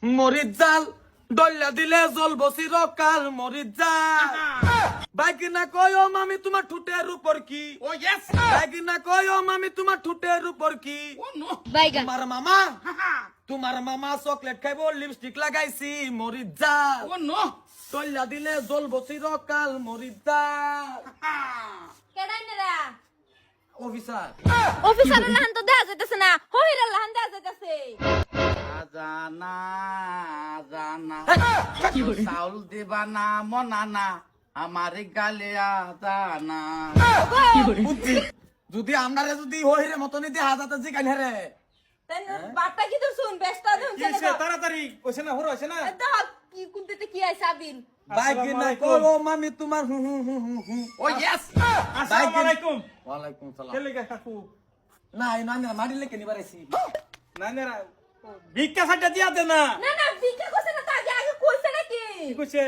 মরিচ জাল ডল্লা দিলে জ্বলবো চিরকাল মরিচ জাল বাইকিনা কয় ও মামি তোমার ঠুটের উপর কি Oh yes. বাইকিনা কয় ও মামি তোমার ঠুটের উপর কি Oh no. বাইগান তোমার মামা চকলেট খাইবো লিপস্টিক লাগাইছি মরিচ জাল Oh no. ডল্লা দিলে জ্বলবো চিরকাল মরিচ জাল কেডাই নেরা অফিসার অফিসারের লাহান তো দেয়া যাইতেছে না হইরের লাহান দেয়া যাইতেছে জানা জানা চাউল দিবা না মনানা আমার গালে আদানা বুদ্ধি যদি আমরারে যদি হইরে মতনই দিয়ে হাজাতে জিকান হেরে তেন বাটা কি তো শুন বেস্তা দেন চলে তাড়াতাড়ি কইছে না হরো আছে না দাও কি কুনতে কি আইছে আবিন বাইকিনা কয় ও মামি তোমার হু হু হু হু হু Oh yes. আসসালামু আলাইকুম ওয়ালাইকুম সালাম কেলে গা কাকু না এই না মারিলে কেনি বারাইছি না না ভিক্ষা সাটা দিয়া দে না না না ভিক্ষা কইছে না তা আগে আগে কইছে নাকি কইছে